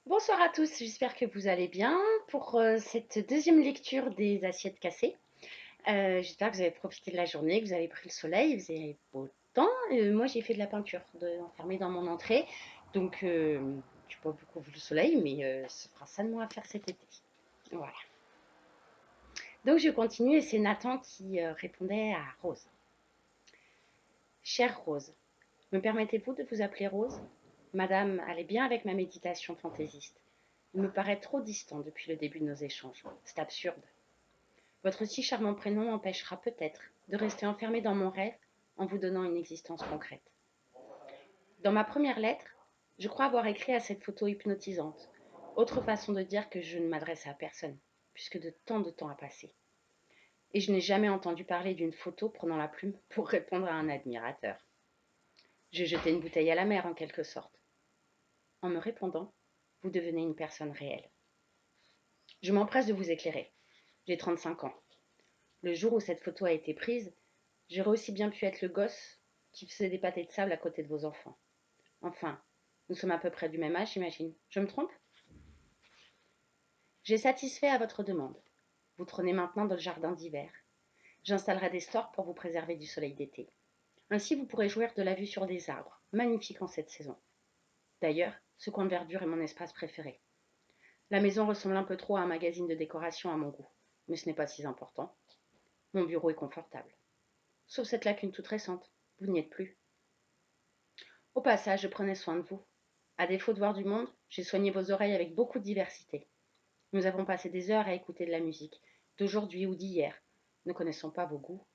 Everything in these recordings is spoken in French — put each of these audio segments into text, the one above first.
Bonsoir à tous, j'espère que vous allez bien pour cette deuxième lecture des assiettes cassées. J'espère que vous avez profité de la journée, que vous avez pris le soleil, vous avez beau temps. Moi j'ai fait de la peinture enfermée dans mon entrée, donc je n'ai pas beaucoup vu le soleil, mais ça fera ça de moi à faire cet été. Voilà. Donc je continue et c'est Nathan qui répondait à Rose. Chère Rose, me permettez-vous de vous appeler Rose? Madame allait bien avec ma méditation fantaisiste. Il me paraît trop distant depuis le début de nos échanges. C'est absurde. Votre si charmant prénom m'empêchera peut-être de rester enfermé dans mon rêve en vous donnant une existence concrète. Dans ma première lettre, je crois avoir écrit à cette photo hypnotisante. Autre façon de dire que je ne m'adresse à personne, puisque tant de temps a passé. Et je n'ai jamais entendu parler d'une photo prenant la plume pour répondre à un admirateur. Je jetais une bouteille à la mer en quelque sorte. En me répondant, vous devenez une personne réelle. Je m'empresse de vous éclairer. J'ai 35 ans. Le jour où cette photo a été prise, j'aurais aussi bien pu être le gosse qui faisait des pâtés de sable à côté de vos enfants. Enfin, nous sommes à peu près du même âge, j'imagine. Je me trompe? J'ai satisfait à votre demande. Vous trônez maintenant dans le jardin d'hiver. J'installerai des stores pour vous préserver du soleil d'été. Ainsi, vous pourrez jouir de la vue sur des arbres, magnifiques en cette saison. D'ailleurs, ce coin de verdure est mon espace préféré. La maison ressemble un peu trop à un magazine de décoration à mon goût, mais ce n'est pas si important. Mon bureau est confortable. Sauf cette lacune toute récente. Vous n'y êtes plus. Au passage, je prenais soin de vous. À défaut de voir du monde, j'ai soigné vos oreilles avec beaucoup de diversité. Nous avons passé des heures à écouter de la musique, d'aujourd'hui ou d'hier. Ne connaissant pas vos goûts,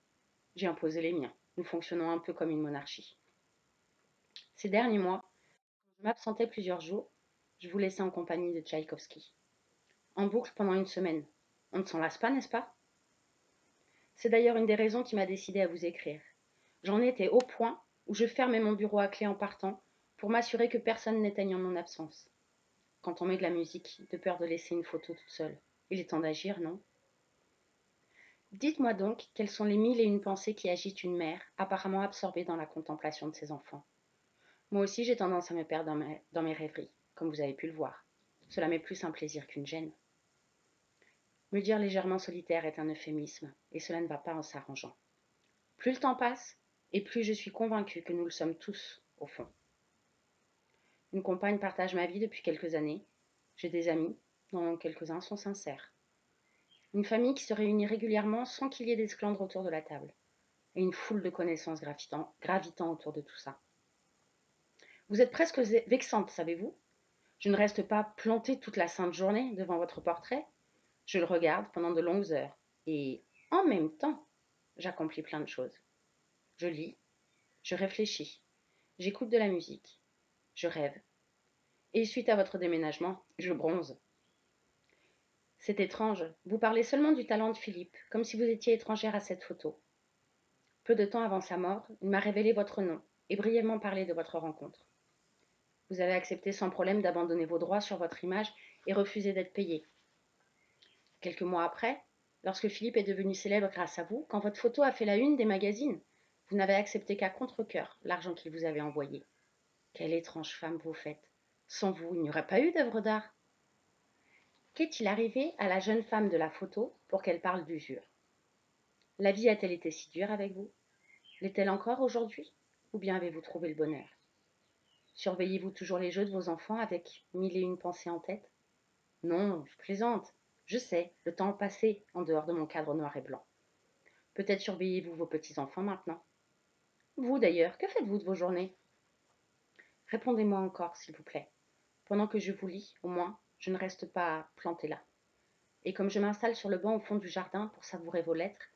j'ai imposé les miens. Nous fonctionnons un peu comme une monarchie. Ces derniers mois, je m'absentais plusieurs jours. Je vous laissais en compagnie de Tchaïkovski. En boucle pendant une semaine. On ne s'en lasse pas, n'est-ce pas? C'est d'ailleurs une des raisons qui m'a décidé à vous écrire. J'en étais au point où je fermais mon bureau à clé en partant pour m'assurer que personne n'éteigne en mon absence. Quand on met de la musique, de peur de laisser une photo toute seule. Il est temps d'agir, non? Dites-moi donc quelles sont les mille et une pensées qui agitent une mère, apparemment absorbée dans la contemplation de ses enfants. Moi aussi j'ai tendance à me perdre dans mes rêveries, comme vous avez pu le voir. Cela m'est plus un plaisir qu'une gêne. Me dire légèrement solitaire est un euphémisme, et cela ne va pas en s'arrangeant. Plus le temps passe, et plus je suis convaincue que nous le sommes tous, au fond. Une compagne partage ma vie depuis quelques années. J'ai des amis, dont quelques-uns sont sincères. Une famille qui se réunit régulièrement sans qu'il y ait d'esclandre autour de la table. Et une foule de connaissances gravitant autour de tout ça. Vous êtes presque vexante, savez-vous? Je ne reste pas plantée toute la sainte journée devant votre portrait. Je le regarde pendant de longues heures. Et en même temps, j'accomplis plein de choses. Je lis, je réfléchis, j'écoute de la musique, je rêve. Et suite à votre déménagement, je bronze. C'est étrange, vous parlez seulement du talent de Philippe, comme si vous étiez étrangère à cette photo. Peu de temps avant sa mort, il m'a révélé votre nom et brièvement parlé de votre rencontre. Vous avez accepté sans problème d'abandonner vos droits sur votre image et refusé d'être payé. Quelques mois après, lorsque Philippe est devenu célèbre grâce à vous, quand votre photo a fait la une des magazines, vous n'avez accepté qu'à contre-cœur l'argent qu'il vous avait envoyé. Quelle étrange femme vous faites. Sans vous, il n'y aurait pas eu d'œuvre d'art. Qu'est-il arrivé à la jeune femme de la photo pour qu'elle parle d'usure? La vie a-t-elle été si dure avec vous? L'est-elle encore aujourd'hui? Ou bien avez-vous trouvé le bonheur? Surveillez-vous toujours les jeux de vos enfants avec mille et une pensées en tête? Non, je plaisante. Je sais, le temps passé en dehors de mon cadre noir et blanc. Peut-être surveillez-vous vos petits-enfants maintenant. Vous d'ailleurs, que faites-vous de vos journées? Répondez-moi encore, s'il vous plaît. Pendant que je vous lis, au moins, je ne reste pas plantée là. Et comme je m'installe sur le banc au fond du jardin pour savourer vos lettres,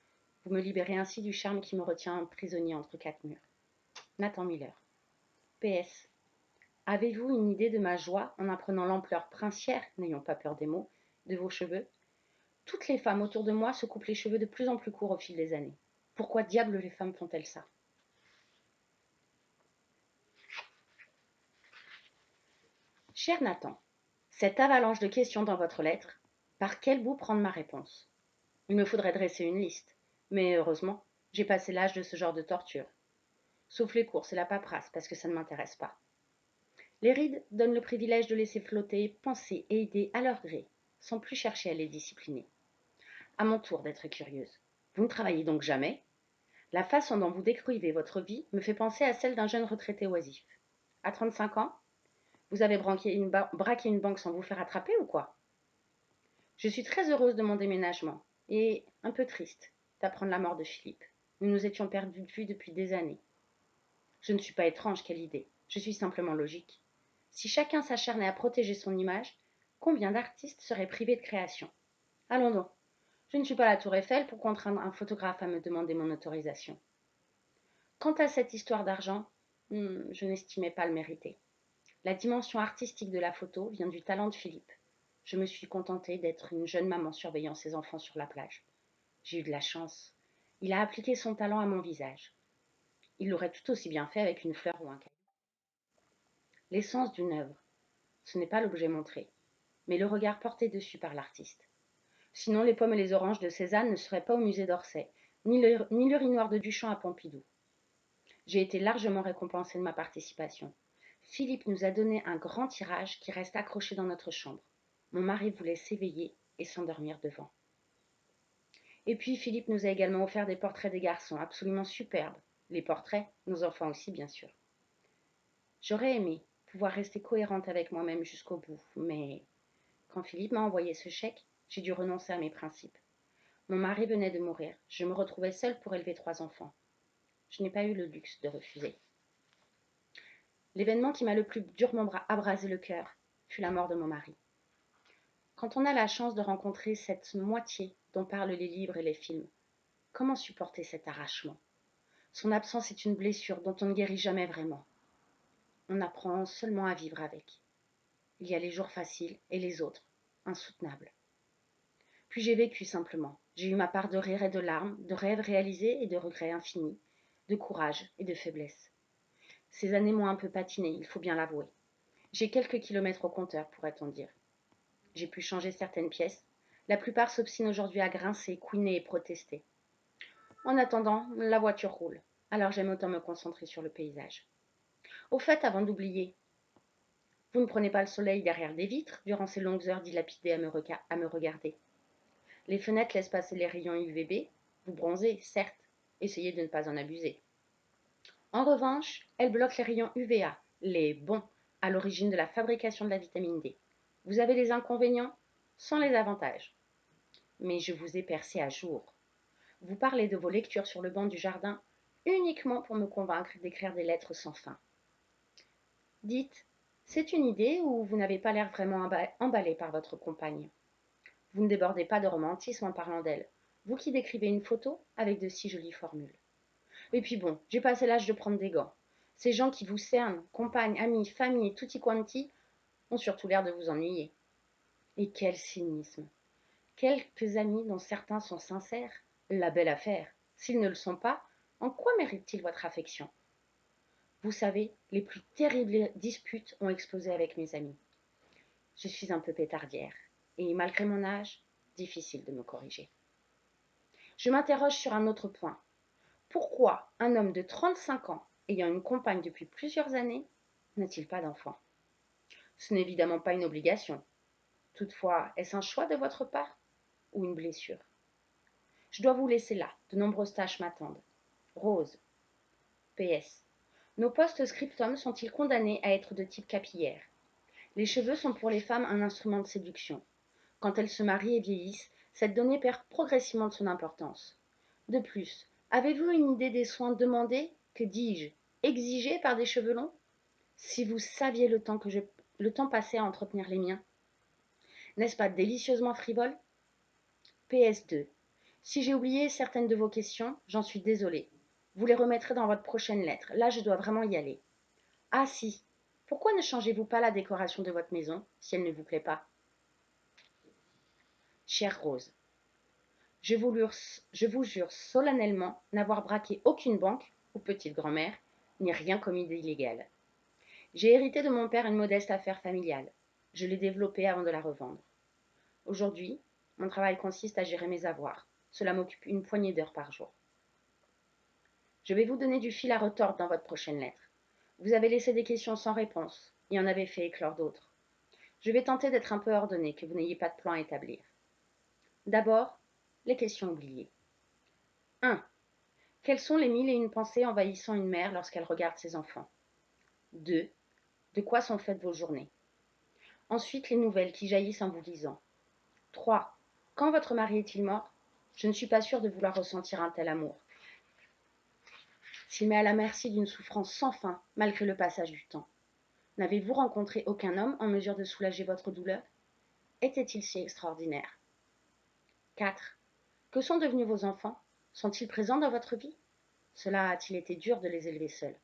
vous me libérez ainsi du charme qui me retient prisonnier entre quatre murs. Nathan Miller. PS. Avez-vous une idée de ma joie en apprenant l'ampleur princière, n'ayons pas peur des mots, de vos cheveux? Toutes les femmes autour de moi se coupent les cheveux de plus en plus courts au fil des années. Pourquoi diable les femmes font-elles ça? Cher Nathan, cette avalanche de questions dans votre lettre, par quel bout prendre ma réponse? Il me faudrait dresser une liste, mais heureusement, j'ai passé l'âge de ce genre de torture. Sauf les courses et la paperasse, parce que ça ne m'intéresse pas. Les rides donnent le privilège de laisser flotter, penser et aider à leur gré, sans plus chercher à les discipliner. À mon tour d'être curieuse. Vous ne travaillez donc jamais? La façon dont vous décrivez votre vie me fait penser à celle d'un jeune retraité oisif. À 35 ans, vous avez braqué une banque sans vous faire attraper ou quoi? Je suis très heureuse de mon déménagement et un peu triste d'apprendre la mort de Philippe. Nous nous étions perdus de vue depuis des années. Je ne suis pas étrange, quelle idée. Je suis simplement logique. Si chacun s'acharnait à protéger son image, combien d'artistes seraient privés de création? Allons donc. Je ne suis pas la tour Eiffel pour contraindre un photographe à me demander mon autorisation. Quant à cette histoire d'argent, je n'estimais pas le mériter. La dimension artistique de la photo vient du talent de Philippe. Je me suis contentée d'être une jeune maman surveillant ses enfants sur la plage. J'ai eu de la chance. Il a appliqué son talent à mon visage. Il l'aurait tout aussi bien fait avec une fleur ou un caillou. L'essence d'une œuvre, ce n'est pas l'objet montré, mais le regard porté dessus par l'artiste. Sinon, les pommes et les oranges de Cézanne ne seraient pas au musée d'Orsay, ni l'urinoir de Duchamp à Pompidou. J'ai été largement récompensée de ma participation. Philippe nous a donné un grand tirage qui reste accroché dans notre chambre. Mon mari voulait s'éveiller et s'endormir devant. Et puis Philippe nous a également offert des portraits des garçons, absolument superbes. Les portraits, nos enfants aussi bien sûr. J'aurais aimé pouvoir rester cohérente avec moi-même jusqu'au bout, mais quand Philippe m'a envoyé ce chèque, j'ai dû renoncer à mes principes. Mon mari venait de mourir, je me retrouvais seule pour élever 3 enfants. Je n'ai pas eu le luxe de refuser. L'événement qui m'a le plus durement abrasé le cœur fut la mort de mon mari. Quand on a la chance de rencontrer cette moitié dont parlent les livres et les films, comment supporter cet arrachement? Son absence est une blessure dont on ne guérit jamais vraiment. On apprend seulement à vivre avec. Il y a les jours faciles et les autres, insoutenables. Puis j'ai vécu simplement. J'ai eu ma part de rire et de larmes, de rêves réalisés et de regrets infinis, de courage et de faiblesse. Ces années m'ont un peu patiné, il faut bien l'avouer. J'ai quelques kilomètres au compteur, pourrait-on dire. J'ai pu changer certaines pièces. La plupart s'obstinent aujourd'hui à grincer, couiner et protester. En attendant, la voiture roule. Alors j'aime autant me concentrer sur le paysage. Au fait, avant d'oublier, vous ne prenez pas le soleil derrière des vitres durant ces longues heures dilapidées à me regarder. Les fenêtres laissent passer les rayons UVB. Vous bronzez, certes. Essayez de ne pas en abuser. En revanche, elles bloquent les rayons UVA, les bons, à l'origine de la fabrication de la vitamine D. Vous avez les inconvénients sans les avantages. Mais je vous ai percé à jour. Vous parlez de vos lectures sur le banc du jardin uniquement pour me convaincre d'écrire des lettres sans fin. Dites, c'est une idée ou vous n'avez pas l'air vraiment emballé par votre compagne? Vous ne débordez pas de romantisme en parlant d'elle, vous qui décrivez une photo avec de si jolies formules. Et puis bon, j'ai passé l'âge de prendre des gants. Ces gens qui vous cernent, compagnes, amis, famille, tutti quanti, ont surtout l'air de vous ennuyer. Et quel cynisme! Quelques amis dont certains sont sincères, la belle affaire. S'ils ne le sont pas, en quoi méritent-ils votre affection? Vous savez, les plus terribles disputes ont explosé avec mes amis. Je suis un peu pétardière, et malgré mon âge, difficile de me corriger. Je m'interroge sur un autre point. Pourquoi un homme de 35 ans, ayant une compagne depuis plusieurs années, n'a-t-il pas d'enfant? Ce n'est évidemment pas une obligation. Toutefois, est-ce un choix de votre part ou une blessure? Je dois vous laisser là, de nombreuses tâches m'attendent. Rose. PS. Nos post-scriptums sont-ils condamnés à être de type capillaire? Les cheveux sont pour les femmes un instrument de séduction. Quand elles se marient et vieillissent, cette donnée perd progressivement de son importance. De plus, avez-vous une idée des soins demandés, que dis-je, exigés par des cheveux longs? Si vous saviez le temps passé à entretenir les miens, n'est-ce pas délicieusement frivole? PS2. Si j'ai oublié certaines de vos questions, j'en suis désolée. Vous les remettrez dans votre prochaine lettre. Là, je dois vraiment y aller. Ah si, pourquoi ne changez-vous pas la décoration de votre maison, si elle ne vous plaît pas? Chère Rose, je vous jure solennellement n'avoir braqué aucune banque, ou petite grand-mère, ni rien commis d'illégal. J'ai hérité de mon père une modeste affaire familiale. Je l'ai développée avant de la revendre. Aujourd'hui, mon travail consiste à gérer mes avoirs. Cela m'occupe une poignée d'heures par jour. Je vais vous donner du fil à retordre dans votre prochaine lettre. Vous avez laissé des questions sans réponse. et en avait fait éclore d'autres. Je vais tenter d'être un peu ordonnée, que vous n'ayez pas de plan à établir. D'abord, les questions oubliées. 1. Quelles sont les mille et une pensées envahissant une mère lorsqu'elle regarde ses enfants? 2. De quoi sont faites vos journées? Ensuite, les nouvelles qui jaillissent en vous lisant. 3. Quand votre mari est-il mort? Je ne suis pas sûre de vouloir ressentir un tel amour. S'il met à la merci d'une souffrance sans fin, malgré le passage du temps. N'avez-vous rencontré aucun homme en mesure de soulager votre douleur? Était-il si extraordinaire? 4. Que sont devenus vos enfants? Sont-ils présents dans votre vie? Cela a-t-il été dur de les élever seuls?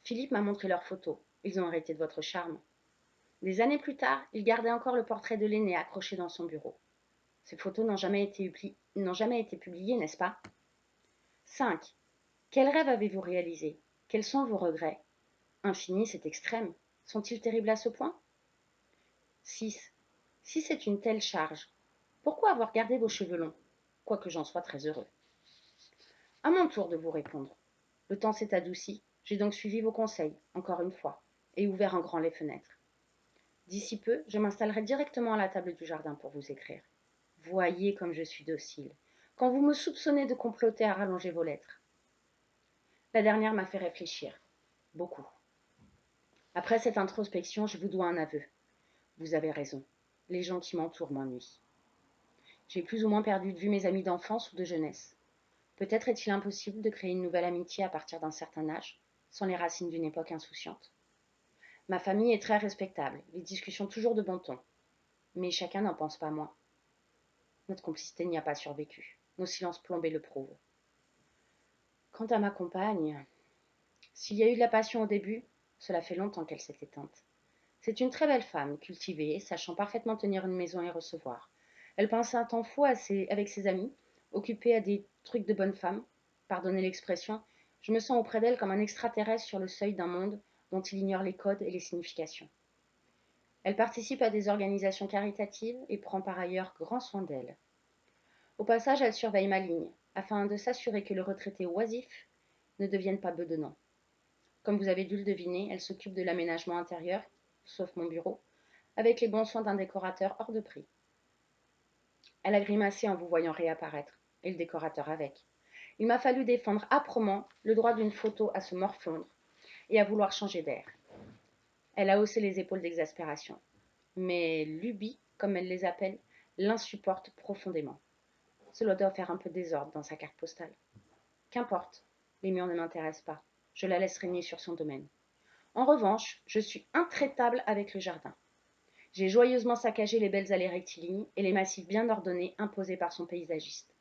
Philippe m'a montré leurs photos. Ils ont hérité de votre charme. Des années plus tard, il gardait encore le portrait de l'aîné accroché dans son bureau. Ces photos n'ont jamais été publiées, n'est-ce pas? 5. Quels rêves avez-vous réalisés? Quels sont vos regrets? Infini, c'est extrême. Sont-ils terribles à ce point? 6. Si c'est une telle charge, pourquoi avoir gardé vos cheveux longs? Quoique j'en sois très heureux. À mon tour de vous répondre. Le temps s'est adouci, j'ai donc suivi vos conseils, encore une fois, et ouvert en grand les fenêtres. D'ici peu, je m'installerai directement à la table du jardin pour vous écrire. Voyez comme je suis docile, quand vous me soupçonnez de comploter à rallonger vos lettres. La dernière m'a fait réfléchir, beaucoup. Après cette introspection, je vous dois un aveu. Vous avez raison, les gens qui m'entourent m'ennuient. J'ai plus ou moins perdu de vue mes amis d'enfance ou de jeunesse. Peut-être est-il impossible de créer une nouvelle amitié à partir d'un certain âge, sans les racines d'une époque insouciante. Ma famille est très respectable, les discussions toujours de bon ton. Mais chacun n'en pense pas moins. Notre complicité n'y a pas survécu. Nos silences plombés le prouvent. Quant à ma compagne, s'il y a eu de la passion au début, cela fait longtemps qu'elle s'est éteinte. C'est une très belle femme, cultivée, sachant parfaitement tenir une maison et recevoir. Elle passe un temps fou avec ses amis, occupée à des trucs de bonne femme. Pardonnez l'expression, je me sens auprès d'elle comme un extraterrestre sur le seuil d'un monde dont il ignore les codes et les significations. Elle participe à des organisations caritatives et prend par ailleurs grand soin d'elle. Au passage, elle surveille ma ligne, afin de s'assurer que le retraité oisif ne devienne pas bedonnant. Comme vous avez dû le deviner, elle s'occupe de l'aménagement intérieur, sauf mon bureau, avec les bons soins d'un décorateur hors de prix. Elle a grimacé en vous voyant réapparaître, et le décorateur avec. Il m'a fallu défendre âprement le droit d'une photo à se morfondre et à vouloir changer d'air. Elle a haussé les épaules d'exaspération. Mais Lubie, comme elle les appelle, l'insupporte profondément. Cela doit faire un peu désordre dans sa carte postale. Qu'importe, les murs ne m'intéressent pas. Je la laisse régner sur son domaine. En revanche, je suis intraitable avec le jardin. J'ai joyeusement saccagé les belles allées rectilignes et les massifs bien ordonnés imposés par son paysagiste.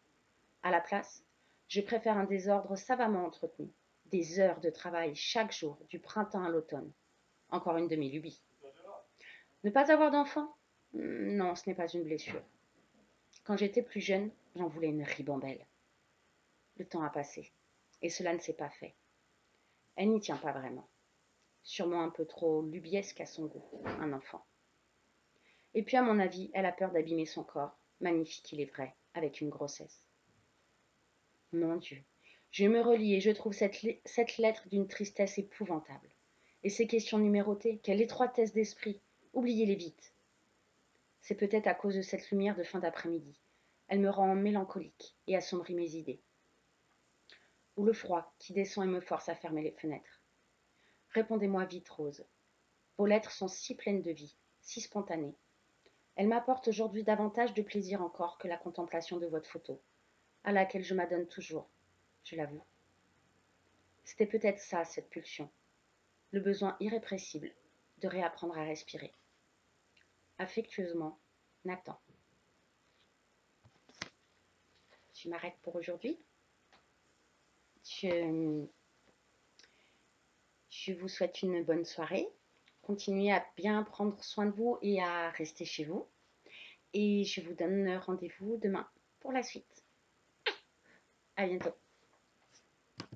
À la place, je préfère un désordre savamment entretenu. Des heures de travail chaque jour, du printemps à l'automne. Encore une de mes lubies. Ne pas avoir d'enfant? Non, ce n'est pas une blessure. Quand j'étais plus jeune, j'en voulais une ribambelle. Le temps a passé, et cela ne s'est pas fait. Elle n'y tient pas vraiment. Sûrement un peu trop lubiesque à son goût, un enfant. Et puis, à mon avis, elle a peur d'abîmer son corps, magnifique il est vrai, avec une grossesse. Mon Dieu, je me relis et je trouve cette lettre d'une tristesse épouvantable. Et ces questions numérotées, quelle étroitesse d'esprit, oubliez-les vite. C'est peut-être à cause de cette lumière de fin d'après-midi. Elle me rend mélancolique et assombrit mes idées. Ou le froid qui descend et me force à fermer les fenêtres. Répondez-moi vite, Rose. Vos lettres sont si pleines de vie, si spontanées. Elles m'apportent aujourd'hui davantage de plaisir encore que la contemplation de votre photo, à laquelle je m'adonne toujours, je l'avoue. C'était peut-être ça, cette pulsion, le besoin irrépressible de réapprendre à respirer. Affectueusement, Nathan. Je m'arrête pour aujourd'hui. Je, je vous souhaite une bonne soirée. Continuez à bien prendre soin de vous et à rester chez vous. Et je vous donne rendez-vous demain pour la suite. À bientôt.